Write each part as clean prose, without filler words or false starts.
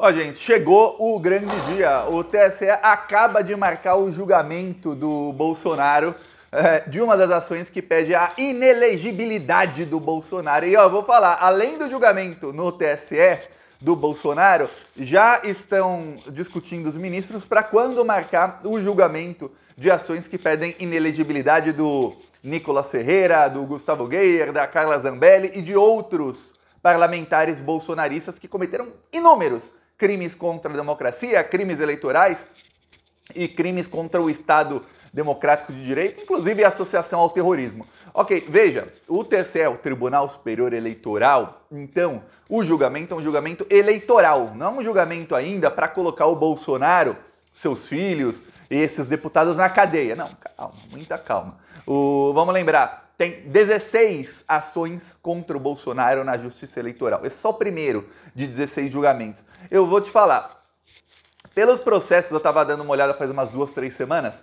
Ó, gente, chegou o grande dia. O TSE acaba de marcar o julgamento do Bolsonaro de uma das ações que pede a inelegibilidade do Bolsonaro. E ó, vou falar, além do julgamento no TSE do Bolsonaro, já estão discutindo os ministros para quando marcar o julgamento de ações que pedem inelegibilidade do Nicolas Ferreira, do Gustavo Geyer, da Carla Zambelli e de outros parlamentares bolsonaristas que cometeram inúmeros crimes contra a democracia, crimes eleitorais e crimes contra o Estado Democrático de Direito, inclusive associação ao terrorismo. Ok, veja, o TSE, o Tribunal Superior Eleitoral, então, o julgamento é um julgamento eleitoral, não é um julgamento ainda para colocar o Bolsonaro, seus filhos e esses deputados na cadeia. Não, calma, muita calma. Vamos lembrar, tem 16 ações contra o Bolsonaro na Justiça Eleitoral. Esse é só o primeiro de 16 julgamentos. Eu vou te falar, pelos processos, eu estava dando uma olhada faz umas 2, 3 semanas,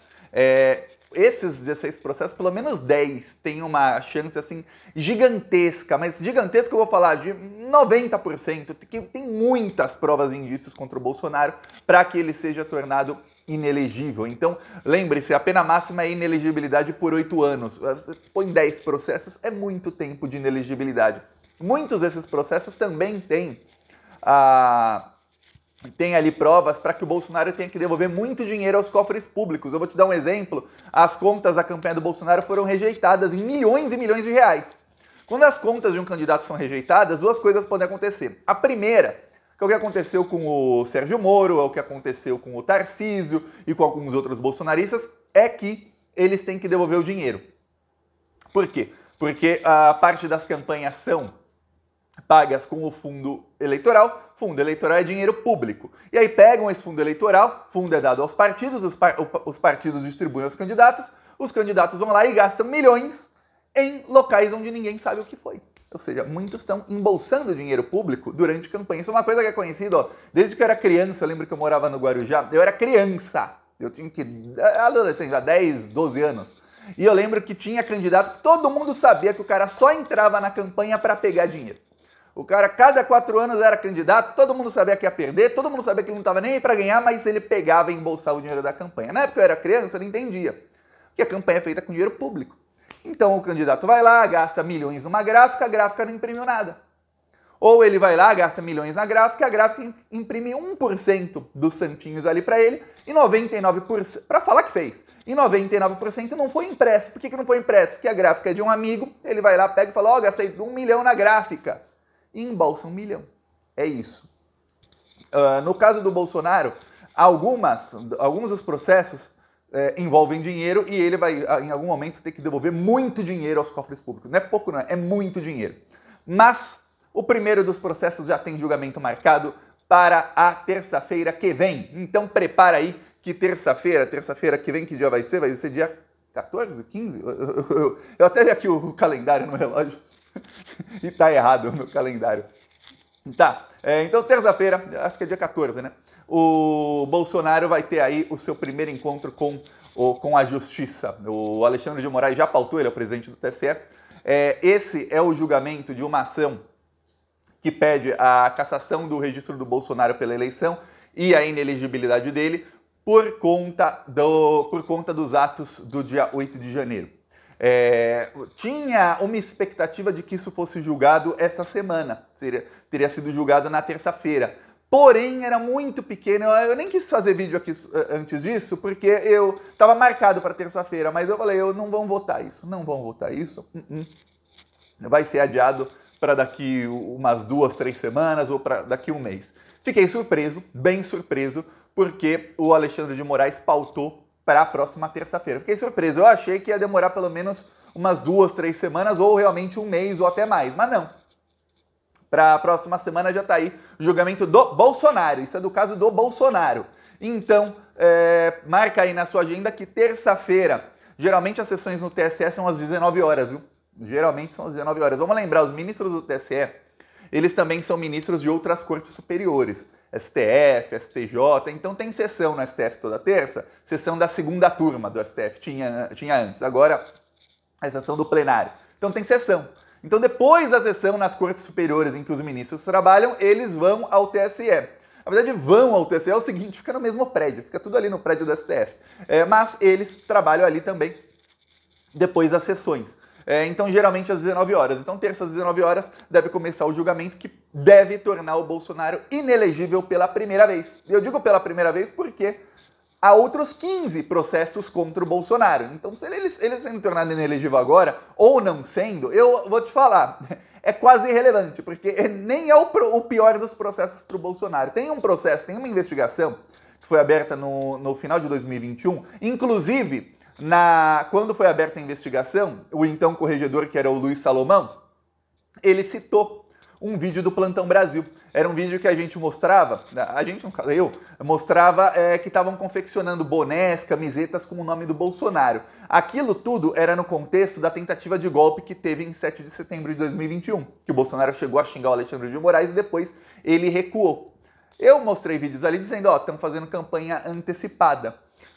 esses 16 processos, pelo menos 10 têm uma chance assim gigantesca, mas gigantesca eu vou falar de 90%, que tem muitas provas e indícios contra o Bolsonaro para que ele seja tornado inelegível. Então, lembre-se, a pena máxima é inelegibilidade por 8 anos. Você põe 10 processos, é muito tempo de inelegibilidade. Muitos desses processos também têm ali provas para que o Bolsonaro tenha que devolver muito dinheiro aos cofres públicos. Eu vou te dar um exemplo. As contas da campanha do Bolsonaro foram rejeitadas em milhões e milhões de reais. Quando as contas de um candidato são rejeitadas, duas coisas podem acontecer. A primeira, que é o que aconteceu com o Sérgio Moro, é o que aconteceu com o Tarcísio e com alguns outros bolsonaristas, é que eles têm que devolver o dinheiro. Por quê? Porque a parte das campanhas são pagas com o fundo eleitoral é dinheiro público. E aí pegam esse fundo eleitoral, fundo é dado aos partidos, os partidos distribuem aos candidatos, os candidatos vão lá e gastam milhões em locais onde ninguém sabe o que foi. Ou seja, muitos estão embolsando dinheiro público durante campanha. Isso é uma coisa que é conhecida, ó, desde que eu era criança. Eu lembro que eu morava no Guarujá, eu era criança, eu tinha adolescente, há 10, 12 anos. E eu lembro que tinha candidato que todo mundo sabia que o cara só entrava na campanha para pegar dinheiro. O cara, cada 4 anos era candidato, todo mundo sabia que ia perder, todo mundo sabia que ele não estava nem aí para ganhar, mas ele pegava e embolsava o dinheiro da campanha. Na época eu era criança, eu não entendia que a campanha é feita com dinheiro público. Então o candidato vai lá, gasta milhões numa gráfica, a gráfica não imprimiu nada. Ou ele vai lá, gasta milhões na gráfica, a gráfica imprime 1% dos santinhos ali para ele, e 99%, para falar que fez, e 99% não foi impresso. Por que não foi impresso? Porque a gráfica é de um amigo, ele vai lá, pega e fala, ó, gastei 1 milhão na gráfica. E embolsa 1 milhão. É isso. No caso do Bolsonaro, alguns dos processos envolvem dinheiro e ele vai, em algum momento, ter que devolver muito dinheiro aos cofres públicos. Não é pouco, não, é muito dinheiro. Mas o primeiro dos processos já tem julgamento marcado para a terça-feira que vem. Então prepara aí que terça-feira que vem, que dia vai ser? Vai ser dia 14, 15? Eu até vi aqui o calendário no relógio. E tá errado no calendário. Tá, então terça-feira, acho que é dia 14, né? O Bolsonaro vai ter aí o seu primeiro encontro com a Justiça. O Alexandre de Moraes já pautou, ele é o presidente do TSE. Esse é o julgamento de uma ação que pede a cassação do registro do Bolsonaro pela eleição e a inelegibilidade dele por conta dos atos do dia 8 de janeiro. Tinha uma expectativa de que isso fosse julgado essa semana, teria sido julgado na terça-feira, porém era muito pequeno. Eu nem quis fazer vídeo aqui antes disso, porque eu estava marcado para terça-feira, mas eu falei, não vão votar isso, vai ser adiado para daqui umas 2, 3 semanas ou para daqui um mês. Fiquei surpreso, bem surpreso, porque o Alexandre de Moraes pautou para a próxima terça-feira. Fiquei surpreso, eu achei que ia demorar pelo menos umas 2, 3 semanas ou realmente um mês ou até mais, mas não. Para a próxima semana já está aí o julgamento do Bolsonaro, isso é do caso do Bolsonaro. Então, marca aí na sua agenda que terça-feira, geralmente as sessões no TSE são às 19 horas, viu? Geralmente são às 19 horas. Vamos lembrar, os ministros do TSE, eles também são ministros de outras cortes superiores. STF, STJ, então tem sessão no STF toda terça, sessão da segunda turma do STF, tinha antes, agora é sessão do plenário. Então tem sessão. Então depois da sessão nas cortes superiores em que os ministros trabalham, eles vão ao TSE. Na verdade, vão ao TSE, é o seguinte, fica no mesmo prédio, fica tudo ali no prédio do STF. Mas eles trabalham ali também depois das sessões. Então, geralmente às 19 horas. Então, terça às 19 horas deve começar o julgamento que deve tornar o Bolsonaro inelegível pela primeira vez. Eu digo pela primeira vez porque há outros 15 processos contra o Bolsonaro. Então, se ele sendo tornado inelegível agora, ou não sendo, eu vou te falar, é quase irrelevante, porque nem é o pior dos processos para o Bolsonaro. Tem um processo, tem uma investigação que foi aberta no final de 2021, inclusive... Quando foi aberta a investigação, o então corregedor, que era o Luiz Salomão, ele citou um vídeo do Plantão Brasil. Era um vídeo que a gente mostrava, eu mostrava que estavam confeccionando bonés, camisetas com o nome do Bolsonaro. Aquilo tudo era no contexto da tentativa de golpe que teve em 7 de setembro de 2021, que o Bolsonaro chegou a xingar o Alexandre de Moraes e depois ele recuou. Eu mostrei vídeos ali dizendo, estão fazendo campanha antecipada.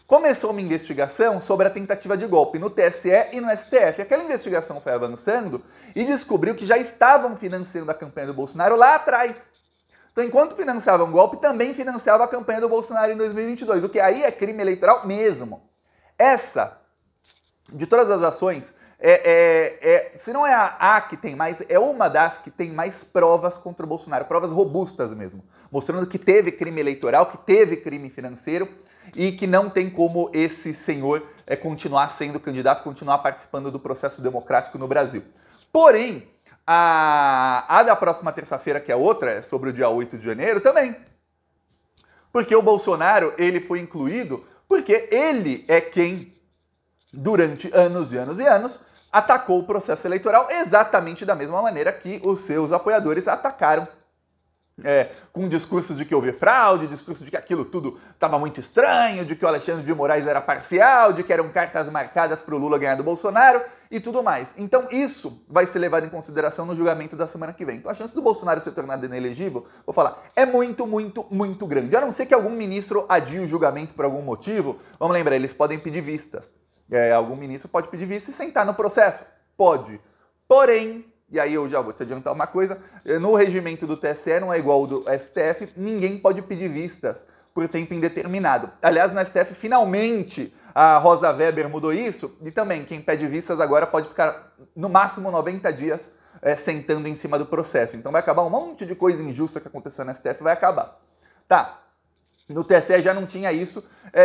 Começou uma investigação sobre a tentativa de golpe no TSE e no STF. Aquela investigação foi avançando e descobriu que já estavam financiando a campanha do Bolsonaro lá atrás. Então, enquanto financiavam o golpe, também financiava a campanha do Bolsonaro em 2022, o que aí é crime eleitoral mesmo. Essa, de todas as ações, se não é a que tem mais, é uma das que tem mais provas contra o Bolsonaro, provas robustas mesmo, mostrando que teve crime eleitoral, que teve crime financeiro, e que não tem como esse senhor continuar sendo candidato, continuar participando do processo democrático no Brasil. Porém, a da próxima terça-feira, que é outra, é sobre o dia 8 de janeiro, também. Porque o Bolsonaro, ele foi incluído porque ele é quem, durante anos e anos e anos, atacou o processo eleitoral exatamente da mesma maneira que os seus apoiadores atacaram. Com discursos de que houve fraude, discurso de que aquilo tudo estava muito estranho, de que o Alexandre de Moraes era parcial, de que eram cartas marcadas para o Lula ganhar do Bolsonaro e tudo mais. Então isso vai ser levado em consideração no julgamento da semana que vem. Então a chance do Bolsonaro ser tornado inelegível, vou falar, é muito, muito, muito grande. A não ser que algum ministro adie o julgamento por algum motivo, vamos lembrar, eles podem pedir vistas. Algum ministro pode pedir vista e sentar no processo. Pode. Porém, e aí eu já vou te adiantar uma coisa, no regimento do TSE não é igual ao do STF, ninguém pode pedir vistas por tempo indeterminado. Aliás, no STF, finalmente, a Rosa Weber mudou isso, e também quem pede vistas agora pode ficar no máximo 90 dias sentando em cima do processo. Então vai acabar um monte de coisa injusta que aconteceu no STF, vai acabar. Tá, no TSE já não tinha isso.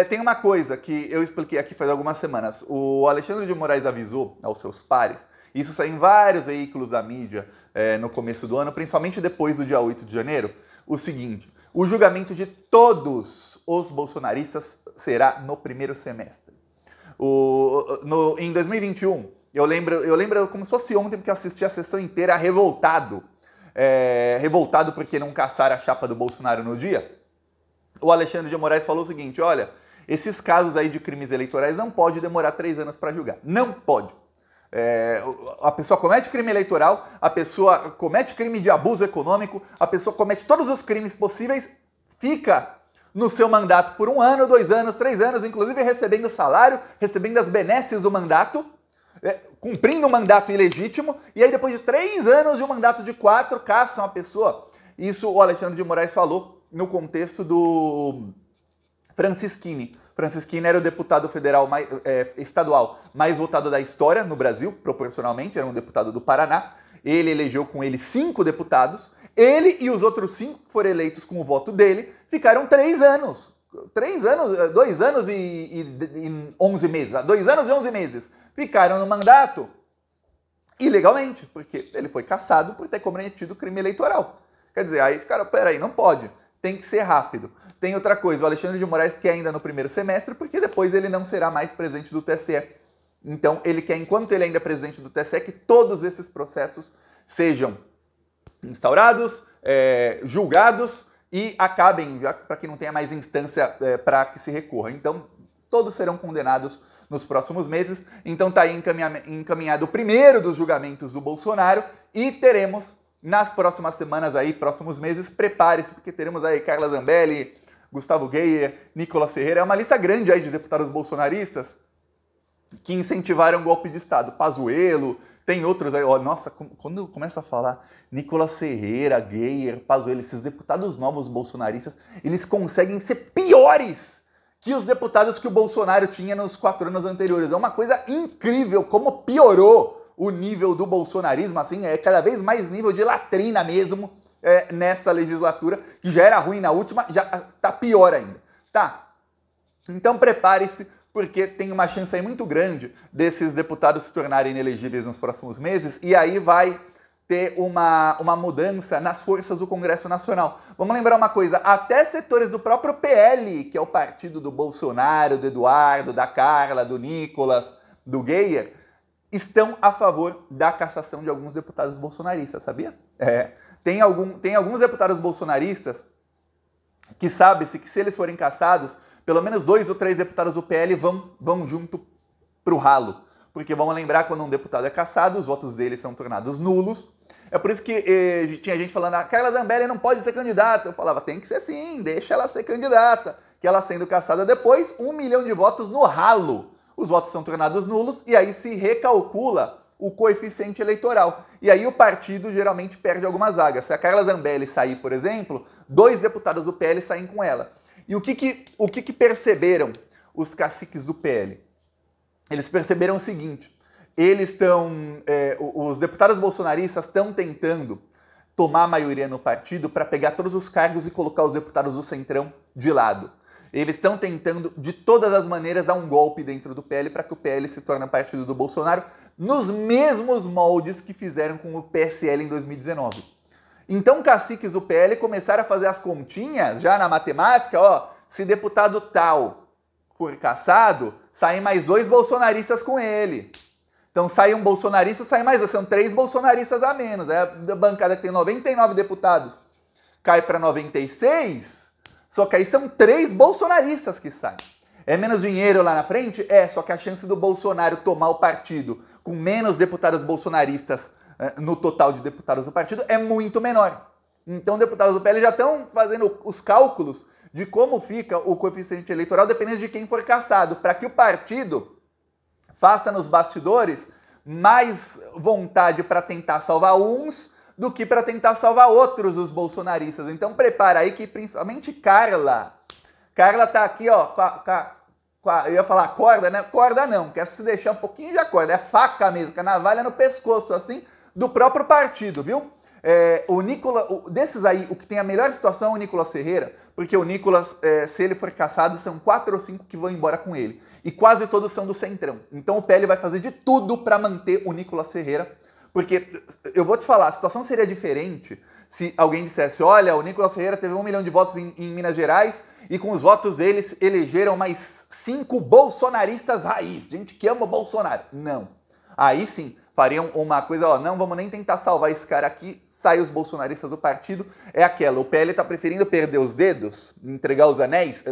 Tem uma coisa que eu expliquei aqui faz algumas semanas. O Alexandre de Moraes avisou aos seus pares, isso saiu em vários veículos da mídia no começo do ano, principalmente depois do dia 8 de janeiro, o seguinte: o julgamento de todos os bolsonaristas será no primeiro semestre. Em 2021, eu lembro como se fosse ontem, porque eu assisti a sessão inteira revoltado. Revoltado porque não caçaram a chapa do Bolsonaro no dia. O Alexandre de Moraes falou o seguinte: olha, esses casos aí de crimes eleitorais não pode demorar 3 anos para julgar. Não pode. A pessoa comete crime eleitoral, a pessoa comete crime de abuso econômico, a pessoa comete todos os crimes possíveis, fica no seu mandato por 1 ano, 2 anos, 3 anos, inclusive recebendo salário, recebendo as benesses do mandato, cumprindo um mandato ilegítimo, e aí depois de 3 anos de um mandato de 4, caçam a pessoa. Isso o Alexandre de Moraes falou no contexto do Francisquini. Francisquini era o deputado federal estadual mais votado da história no Brasil, proporcionalmente, era um deputado do Paraná. Ele elegeu com ele 5 deputados. Ele e os outros 5 que foram eleitos com o voto dele ficaram 3 anos. 2 anos e 11 meses. 2 anos e 11 meses. Ficaram no mandato ilegalmente, porque ele foi cassado por ter cometido crime eleitoral. Quer dizer, aí, cara, peraí, não pode. Tem que ser rápido. Tem outra coisa, o Alexandre de Moraes quer ainda no primeiro semestre, porque depois ele não será mais presidente do TSE. Então ele quer, enquanto ele ainda é presidente do TSE, que todos esses processos sejam instaurados, julgados e acabem, para que não tenha mais instância para que se recorra. Então todos serão condenados nos próximos meses. Então está aí encaminhado o primeiro dos julgamentos do Bolsonaro e teremos nas próximas semanas aí, próximos meses, prepare-se, porque teremos aí Carla Zambelli, Gustavo Geyer, Nicolas Ferreira, é uma lista grande aí de deputados bolsonaristas que incentivaram o golpe de Estado. Pazuello, tem outros aí. Ó, nossa, quando começa a falar Nicolas Ferreira, Geyer, Pazuello, esses deputados novos bolsonaristas, eles conseguem ser piores que os deputados que o Bolsonaro tinha nos 4 anos anteriores. É uma coisa incrível como piorou o nível do bolsonarismo, assim, é cada vez mais nível de latrina mesmo nessa legislatura, que já era ruim na última, já tá pior ainda. Tá, então prepare-se, porque tem uma chance aí muito grande desses deputados se tornarem inelegíveis nos próximos meses, e aí vai ter uma mudança nas forças do Congresso Nacional. Vamos lembrar uma coisa, até setores do próprio PL, que é o partido do Bolsonaro, do Eduardo, da Carla, do Nicolas, do Geyer, estão a favor da cassação de alguns deputados bolsonaristas, sabia? Tem alguns deputados bolsonaristas que sabe-se que se eles forem cassados, pelo menos 2 ou 3 deputados do PL vão junto pro ralo. Porque vamos lembrar, quando um deputado é cassado, os votos dele são tornados nulos. É por isso que tinha gente falando, a Carla Zambelli não pode ser candidata. Eu falava, tem que ser sim, deixa ela ser candidata. Que ela sendo cassada depois, 1 milhão de votos no ralo. Os votos são tornados nulos e aí se recalcula o coeficiente eleitoral. E aí o partido geralmente perde algumas vagas. Se a Carla Zambelli sair, por exemplo, 2 deputados do PL saem com ela. E o que perceberam os caciques do PL? Eles perceberam o seguinte, os deputados bolsonaristas estão tentando tomar a maioria no partido para pegar todos os cargos e colocar os deputados do Centrão de lado. Eles estão tentando, de todas as maneiras, dar um golpe dentro do PL para que o PL se torne partido do Bolsonaro nos mesmos moldes que fizeram com o PSL em 2019. Então, caciques do PL começaram a fazer as continhas, já na matemática, ó, se deputado tal for cassado, saem mais 2 bolsonaristas com ele. Então, sai um bolsonarista, sai mais 2, são 3 bolsonaristas a menos. A bancada que tem 99 deputados cai para 96, só que aí são 3 bolsonaristas que saem. É menos dinheiro lá na frente? Só que a chance do Bolsonaro tomar o partido com menos deputados bolsonaristas no total de deputados do partido é muito menor. Então, deputados do PL já estão fazendo os cálculos de como fica o coeficiente eleitoral dependendo de quem for cassado, para que o partido faça nos bastidores mais vontade para tentar salvar uns do que para tentar salvar outros dos bolsonaristas. Então prepara aí que principalmente Carla tá aqui, ó, eu ia falar corda, né? Corda não, quer se deixar um pouquinho de corda, é faca mesmo, com a navalha no pescoço, assim, do próprio partido, viu? O Nicolas, desses aí, o que tem a melhor situação é o Nicolas Ferreira, porque o Nicolas, se ele for cassado, são 4 ou 5 que vão embora com ele. E quase todos são do Centrão. Então o PL vai fazer de tudo para manter o Nicolas Ferreira, porque eu vou te falar, a situação seria diferente se alguém dissesse, olha, o Nicolas Ferreira teve 1 milhão de votos em Minas Gerais e com os votos deles elegeram mais 5 bolsonaristas raiz, gente que ama o Bolsonaro. Não. Aí sim, fariam uma coisa, ó, não vamos nem tentar salvar esse cara aqui, sai os bolsonaristas do partido, é aquela, o PL tá preferindo perder os dedos, entregar os anéis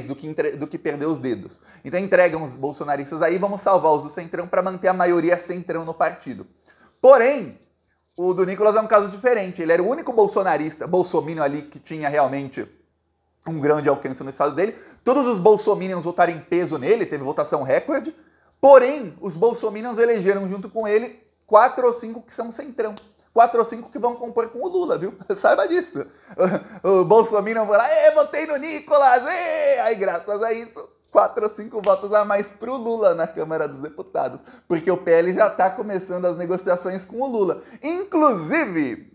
do que perder os dedos. Então entregam os bolsonaristas aí, vamos salvar os do Centrão para manter a maioria Centrão no partido. Porém, o do Nicolas é um caso diferente, ele era o único bolsonarista, bolsominion ali que tinha realmente um grande alcance no estado dele, todos os bolsominions votaram em peso nele, teve votação recorde. Porém, os bolsominions elegeram junto com ele 4 ou 5 que são Centrão. 4 ou 5 que vão compor com o Lula, viu? Saiba disso. O bolsominion vai lá, votei no Nicolas, aí graças a isso, 4 ou 5 votos a mais pro Lula na Câmara dos Deputados. Porque o PL já tá começando as negociações com o Lula. Inclusive,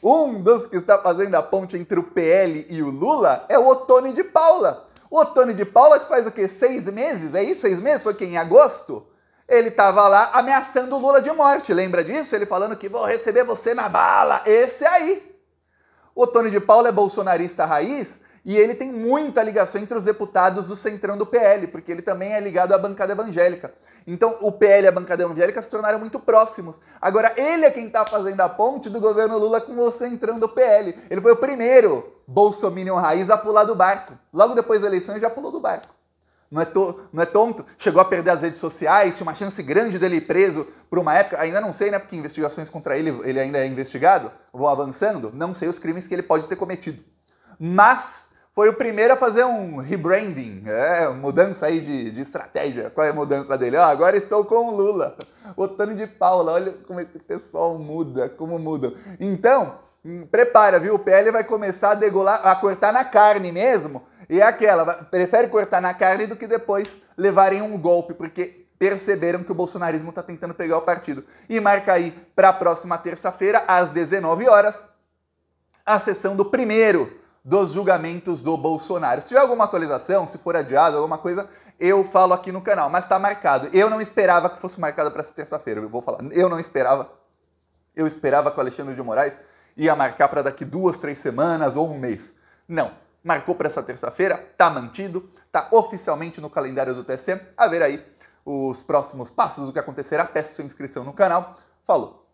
um dos que está fazendo a ponte entre o PL e o Lula é o Ottoni de Paula. O Ottoni de Paula, que faz o quê? 6 meses? É isso? 6 meses? Foi que em agosto? Ele tava lá ameaçando o Lula de morte. Lembra disso? Ele falando que vou receber você na bala. Esse aí. O Ottoni de Paula é bolsonarista raiz e ele tem muita ligação entre os deputados do Centrão do PL, porque ele também é ligado à bancada evangélica. Então o PL e a bancada evangélica se tornaram muito próximos. Agora ele é quem está fazendo a ponte do governo Lula com o Centrão do PL. Ele foi o primeiro bolsominion raiz a pular do barco. Logo depois da eleição ele já pulou do barco. Não é tonto? Chegou a perder as redes sociais, tinha uma chance grande dele ir preso por uma época, ainda não sei, né, porque investigações contra ele ainda é investigado, vão avançando, não sei os crimes que ele pode ter cometido. Mas foi o primeiro a fazer um rebranding, mudança aí de estratégia. Qual é a mudança dele? Agora estou com o Lula, Ottoni de Paula, olha como esse pessoal muda, como mudam. Então, prepara, viu? O PL vai começar a degolar, a cortar na carne mesmo, e é aquela, prefere cortar na carne do que depois levarem um golpe, porque perceberam que o bolsonarismo está tentando pegar o partido. E marca aí para a próxima terça-feira, às 19 horas, a sessão do primeiro dos julgamentos do Bolsonaro. Se tiver alguma atualização, se for adiado, alguma coisa, eu falo aqui no canal, mas está marcado. Eu não esperava que fosse marcado para essa terça-feira, eu vou falar. Eu não esperava. Eu esperava que o Alexandre de Moraes ia marcar para daqui 2, 3 semanas ou um mês. Não. Marcou para essa terça-feira, está mantido, está oficialmente no calendário do TSE. A ver aí os próximos passos, o que acontecerá. Peço sua inscrição no canal. Falou!